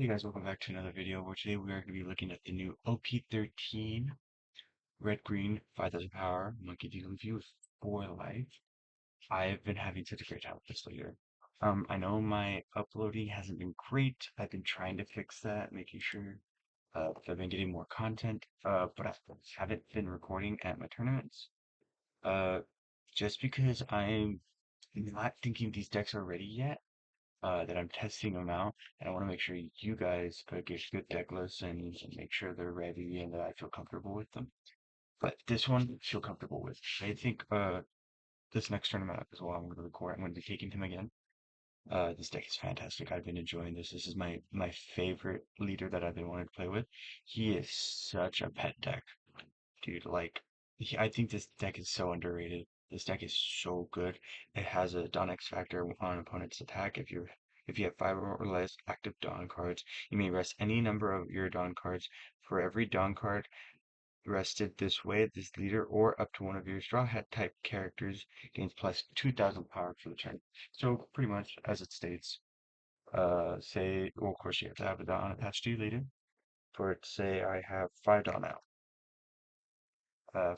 Hey guys, welcome back to another video where today we are going to be looking at the new op13 red green 5000 power monkey D. Luffy with 4 life. I've been having such a great time with this later. I know my uploading hasn't been great. I've been trying to fix that, making sure that I've been getting more content, but I haven't been recording at my tournaments. Uh, just because I'm not thinking these decks are ready yet, that I'm testing them out, and I want to make sure you guys get good deck lists and make sure they're ready and that I feel comfortable with them. But this one, I feel comfortable with. I think this next tournament as well, I'm going to record. I'm going to be taking him again. This deck is fantastic. I've been enjoying this. This is my favorite leader that I've been wanting to play with. He is such a pet deck, dude. Like, I think this deck is so underrated. This deck is so good. It has a Dawn X factor on opponent's attack. If you have five or less active Dawn cards, you may rest any number of your Dawn cards. For every Dawn card rested this way, this leader or up to one of your Straw Hat type characters gains plus 2000 power for the turn. So pretty much as it states, say, well, of course you have to have a Dawn attached to your leader. For it, say I have five Dawn out.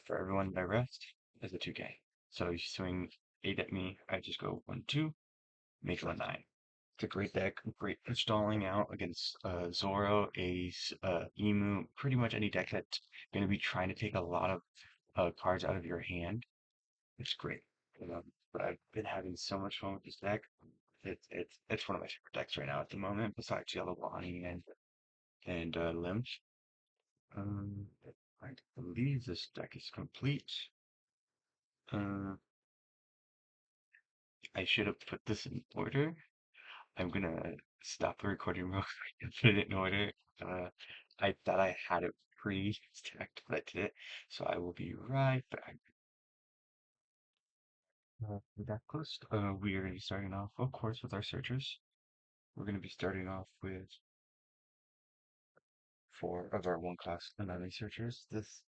For everyone that I rest is a 2K. So you swing 8 at me, I just go 1, 2, make it a 9. It's a great deck, great for stalling out against Zoro, Ace, Emu, pretty much any deck that's going to be trying to take a lot of cards out of your hand. It's great. But I've been having so much fun with this deck. It's one of my favorite decks right now at the moment, besides Yellow Bonnie and Limb. Um, I believe this deck is complete. Uh, I should have put this in order. I'm gonna stop the recording real quick and put it in order. Uh, I thought I had it pre-stacked, but I did. So I will be right back. That close. We are gonna be starting off, of course, with our searchers. We're gonna be starting off with four of our one class anatomy searchers. This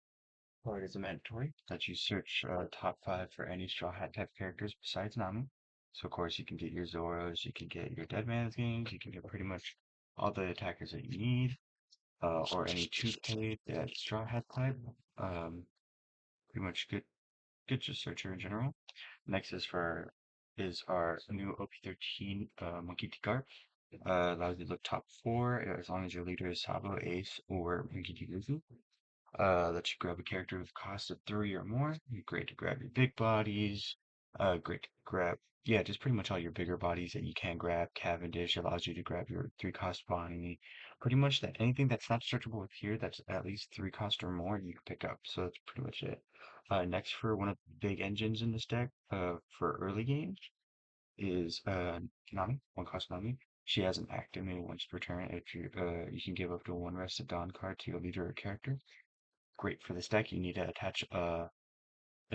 part is a mandatory that you search top five for any Straw Hat type characters besides Nami. So of course you can get your Zoros, you can get your Dead Man's Games, you can get pretty much all the attackers that you need, or any 2K that Straw Hat type. Um, Pretty much good just searcher in general. Next is our new OP13 Monkey D Garp. Allows you to look top four as long as your leader is Sabo, Ace, or Monkey D Luffy. Lets you grab a character with cost of 3 or more. Great to grab your big bodies. Great to grab, yeah, just pretty much all your bigger bodies that you can grab. Cavendish allows you to grab your 3 cost body. Pretty much that anything that's not searchable with here that's at least 3 cost or more, you can pick up. So that's pretty much it. Next for one of the big engines in this deck, for early game is Nami, 1 cost Nami. She has an activate once per turn. If you can give up to one rested Dawn card to your leader or character. Great for this deck. You need to attach a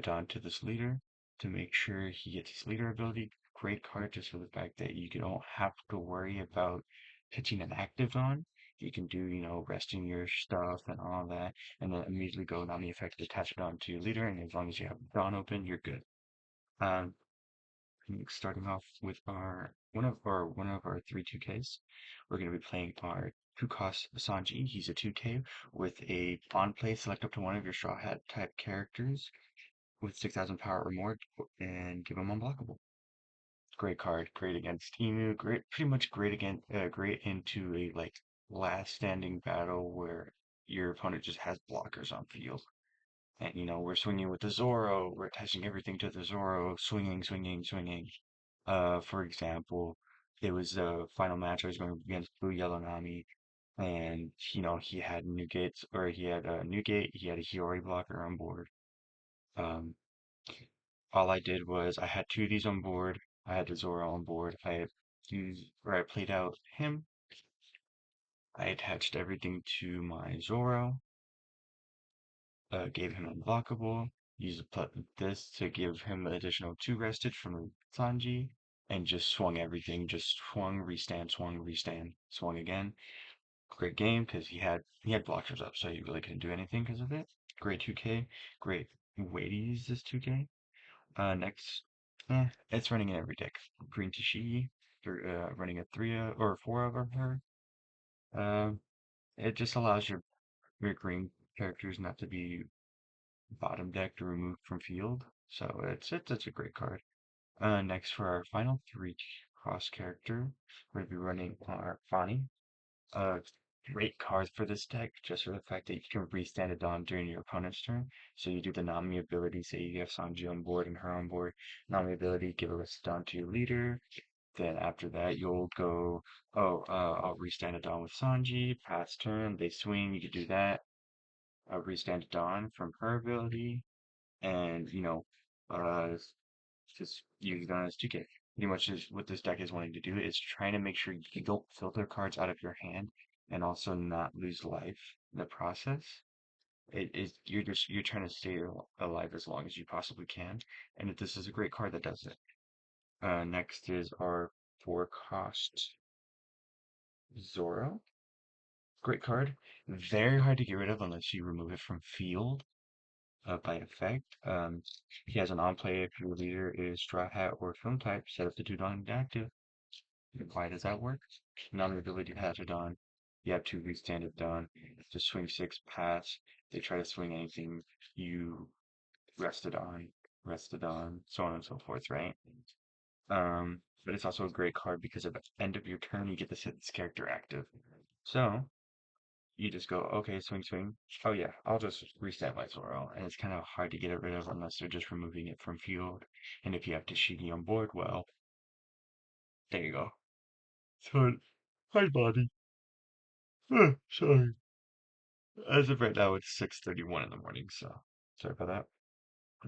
Dawn to this leader to make sure he gets his leader ability. Great card just for the fact that you don't have to worry about pitching an active Dawn. You can do, resting your stuff and all that, and then immediately go on the effect, attach it on to your leader, and as long as you have Dawn open, you're good. Um, Starting off with our one of our three 2Ks, we're going to be playing our 2 cost Sanji. He's a 2K with a bond play. Select up to one of your Straw Hat type characters with 6,000 power or more, and give him unblockable. Great card. Great against Emu. Great, pretty much great again. Great into a like last standing battle where your opponent just has blockers on field. And we're swinging with the Zoro. We're attaching everything to the Zoro. Swinging, swinging, swinging. For example, it was the final match I was going against Blue Yellow Nami, and he had Newgates, or he had a Newgate, he had a Hiyori blocker on board. Um, all I did was I had 2 of these on board. I had the Zoro on board. I played out him. I attached everything to my Zoro. Gave him unblockable. Used this to give him an additional 2 rested from Sanji, and just swung everything. Just swung, restand, swung again. Great game because he had blockers up, so he really couldn't do anything because of it. Great 2K. Great way to use this 2K. Next, it's running in every deck. Green Tashigi, running a 3 or 4 of her. Um, it just allows your green characters not to be bottom decked or removed from field. So it's a great card. Next for our final three cross character, we're gonna be running our Fani. Uh, Great card for this deck, just for the fact that you can restand it on during your opponent's turn. So you do the Nami ability, say you have Sanji on board and her on board. Nami ability, give a rest on to your leader. Then after that, you'll go, I'll restand it on with Sanji. Pass turn, they swing, you could do that. Restand it on from her ability. And, uh, just use it on as 2K. Pretty much is what this deck is wanting to do is trying to make sure you don't filter cards out of your hand and also not lose life in the process. It is you're trying to stay alive as long as you possibly can, and this is a great card that does it. Next is our 4 cost Zoro. Great card. Very hard to get rid of unless you remove it from field by effect. He has an on-play if your leader is Straw Hat or Film type, set up to do non-active. Why does that work? Non-ability hazard on. You have to restand it done. To swing 6 pass. They try to swing anything you rested on, so on and so forth, right? But it's also a great card because at the end of your turn, you get to set this character active. So you just go, okay, swing, swing. Oh yeah, I'll just reset my Zoro, and it's kind of hard to get it rid of unless they're just removing it from field. And if you have Tashigi on board, well, there you go. So, hi, body. Sorry. As of right now, it's 6:31 in the morning, so sorry about that.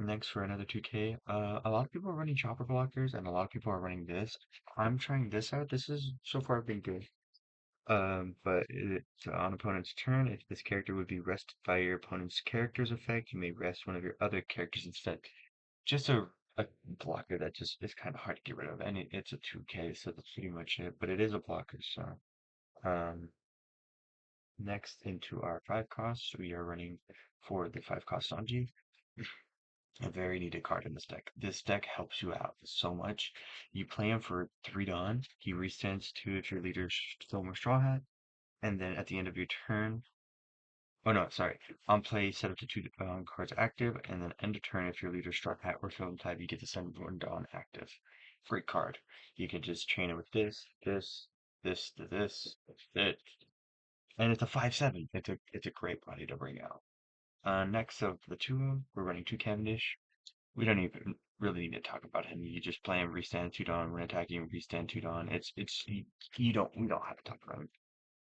Next for another 2K, a lot of people are running chopper blockers, and a lot of people are running this. I'm trying this out. This is so far been good. But it's on opponent's turn. If this character would be rested by your opponent's character's effect, you may rest one of your other characters instead. Just a blocker that just is kind of hard to get rid of, and it's a 2K, so that's pretty much it. But it is a blocker, so um. Next into our 5 costs, we are running for the 5 cost Sanji. A very needed card in this deck. This deck helps you out so much. You play him for 3 Dawn. He restands 2 if your leader's Film or Straw Hat. And then at the end of your turn, oh no, sorry. On play, set up to 2 cards active. And then end of turn, if your leader's Straw Hat or Film type, you get to send 1 Dawn active. Great card. You can just chain it with this to this, and it's a 5/7. It's a great body to bring out. Next of the two, we're running 2 Cavendish. We don't even really need to talk about him. You just play him, restand 2 Dawn, when attacking, restand 2 Dawn. You don't we don't have to talk about him.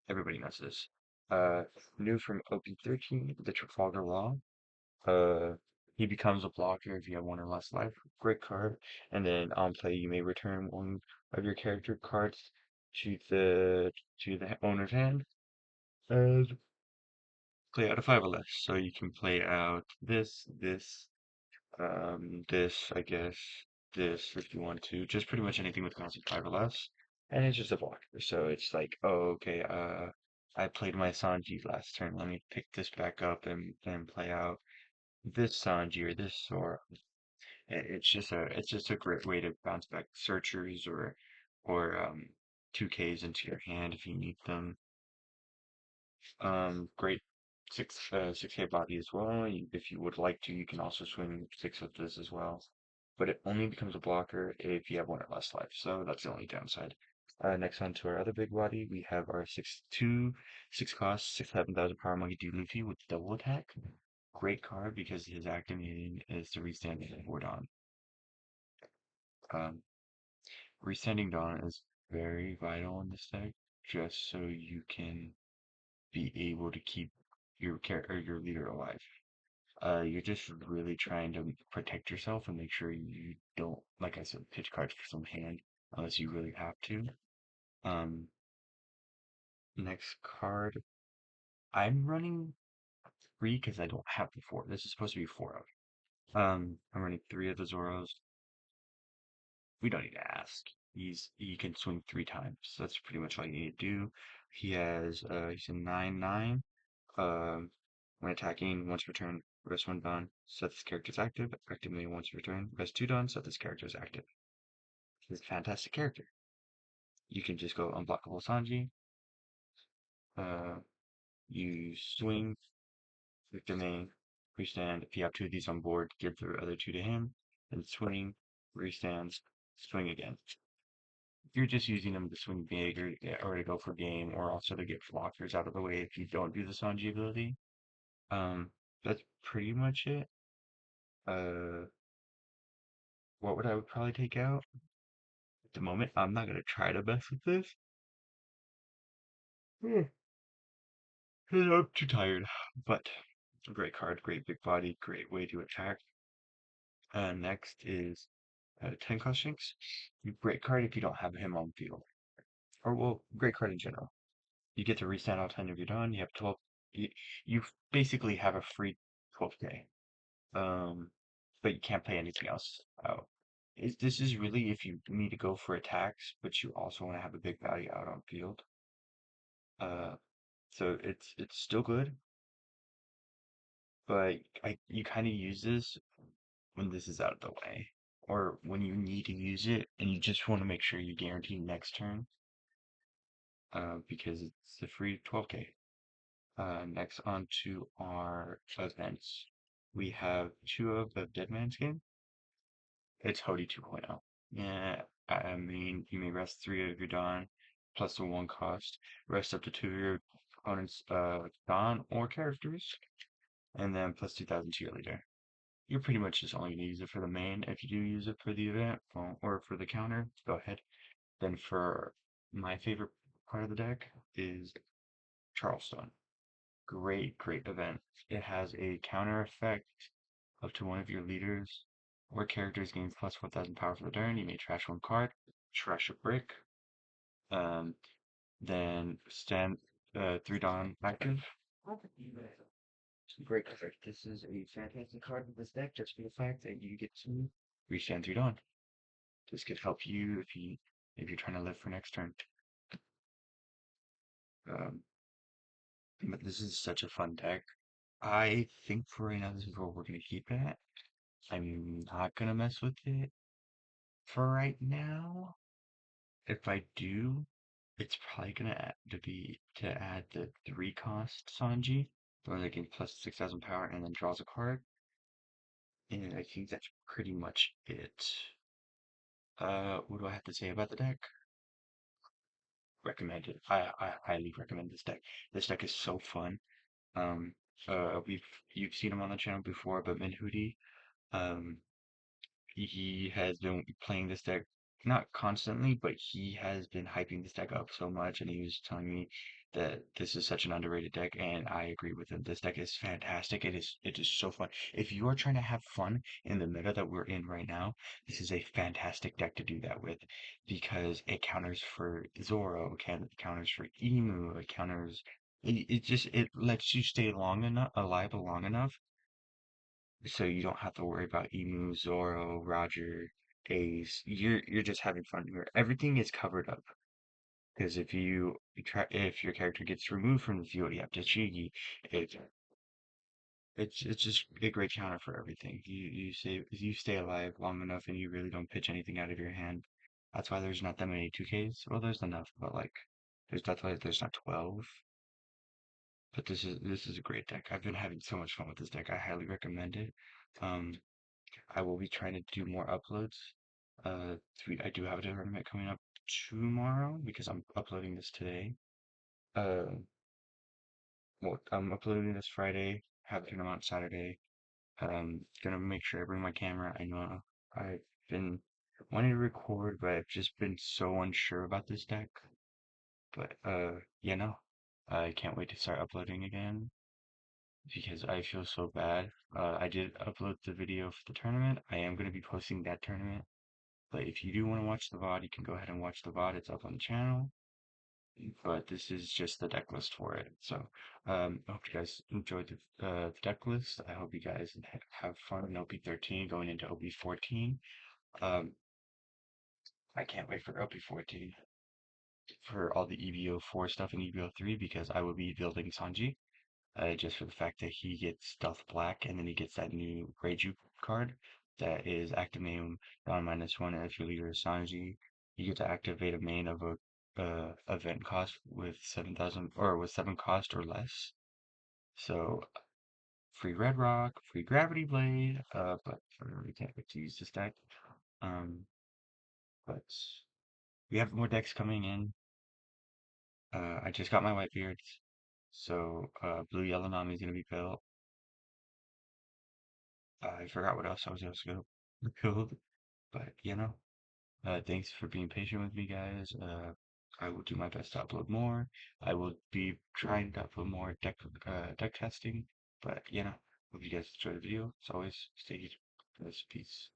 Everybody knows this. Uh, New from op13, the Trafalgar Law. Uh, he becomes a blocker if you have 1 or less life. Great card. And then on play, you may return 1 of your character cards to the owner's hand. And play out a 5 or less. So you can play out this, I guess, this if you want to. Just pretty much anything with constant 5 or less. And it's just a blocker. So it's like, oh, okay, I played my Sanji last turn. Let me pick this back up and play out this Sanji or this Sora. It's just a great way to bounce back searchers or 2Ks into your hand if you need them. Great 6K body as well. If you would like to, you can also swing 6 with this as well. But it only becomes a blocker if you have 1 or less life, so that's the only downside. Next on to our other big body, we have our 6/2, 6 cost, 7,000 power monkey D Luffy with double attack. Great card because his activating is to restand before dawn. Um, Restanding dawn is very vital in this deck, just so you can be able to keep your character, your leader alive. You're just really trying to protect yourself and make sure you don't, like I said, pitch cards for some hand unless you really have to. Um, Next card, I'm running 3 because I don't have the 4. This is supposed to be 4 of. I'm running 3 of the Zoros. We don't need to ask. He can swing 3 times. That's pretty much all you need to do. He's a 9/9. Um, when attacking, once per turn, rest 1 Dawn, set this character is active. Activate once per turn, rest 2 Dawn, set this character is active. He's a fantastic character. You can just go unblockable Sanji, Uh, you swing with the main, freestand. If you have two of these on board, give the other two to him. Then swing, freestands, swing again. You're just using them to swing big or to go for game or also to get blockers out of the way if you don't do the Sanji ability. Um, that's pretty much it. Uh, what would I would probably take out? At the moment, I'm not gonna try to mess with this. Hmm. 'Cause I'm too tired. But a great card, great big body, great way to attack. Next is 10 cost Shinx. Great card if you don't have him on field. Or, well, great card in general. You get to restand all 10 of your done. You have 12. You basically have a free 12k. Um, but you can't play anything else out. This is really if you need to go for attacks, but you also want to have a big value out on field. Uh, so it's still good, but you kind of use this when this is out of the way, or when you need to use it and you just want to make sure you guarantee next turn, because it's a free 12k. Next on to our events. We have two of the Dead Man's Game. It's Hody 2.0. Yeah, I mean, you may rest three of your Dawn plus the one cost. Rest up to two of your opponent's Dawn or characters, and then plus 2,000 to your leader. You're pretty much just only going to use it for the main. If you do use it for the event or for the counter, go ahead. Then for my favorite part of the deck is Charleston. Great, great event. It has a counter effect up to one of your leaders or characters gains plus 1,000 power for the turn. You may trash one card, trash a brick, um, then stand 3 Dawn active. Great card. This is a fantastic card with this deck just for the fact that you get to restand 3 Dawn. This could help you if you're trying to live for next turn. Um, but this is such a fun deck. I think for right now this is where we're gonna keep it at. I'm not gonna mess with it for right now. If I do, it's probably gonna be to add the 3 cost Sanji, the one that gains plus 6,000 power and then draws a card. And I think that's pretty much it. What do I have to say about the deck? Recommend it. I highly recommend this deck. This deck is so fun. Um, you've seen him on the channel before, but Minhudi, um, he has been playing this deck not constantly, but he has been hyping this deck up so much, and he was telling me that this is such an underrated deck, and I agree with him. This deck is fantastic. It is so fun. If you are trying to have fun in the meta that we're in right now, this is a fantastic deck to do that with because it counters for Zoro, counters for Emu, it counters. It lets you stay long enough alive long enough so you don't have to worry about Emu, Zoro, Roger, Ace. You're just having fun here. Everything is covered up because if your character gets removed from the field, you have Tachigi. It it's just a great counter for everything. You stay alive long enough and you really don't pitch anything out of your hand. That's why there's not that many 2Ks. Well, there's enough, but like that's why there's not 12. But this is a great deck. I've been having so much fun with this deck. I highly recommend it. Um, I will be trying to do more uploads. I do have a tournament coming up tomorrow because I'm uploading this today. Uh, well, I'm uploading this Friday, have a tournament on Saturday. Gonna make sure I bring my camera. I know I've been wanting to record, but I've just been so unsure about this deck. But, yeah, no. I can't wait to start uploading again because I feel so bad. I did upload the video for the tournament. I am going to be posting that tournament. But if you do want to watch the VOD, you can go ahead and watch the VOD. It's up on the channel. But this is just the deck list for it. So, I hope you guys enjoyed the deck list. I hope you guys have fun in OP13 going into OP14. Um, I can't wait for OP14 for all the EVO4 stuff in EVO3 because I will be building Sanji. Just for the fact that he gets Stealth Black and then he gets that new Reiju card that is active main on -1. And if your leader is Sanji, you get to activate a main of event cost with 7,000 or with 7 cost or less. So free red rock, free gravity blade, but we can't get to use this deck. Um, but we have more decks coming in. I just got my Whitebeards, so blue yellow Nami is gonna be built. I forgot what else I was gonna build, but thanks for being patient with me, guys. I will do my best to upload more. I will be trying to upload more deck testing, but hope you guys enjoyed the video. As always, stay peace.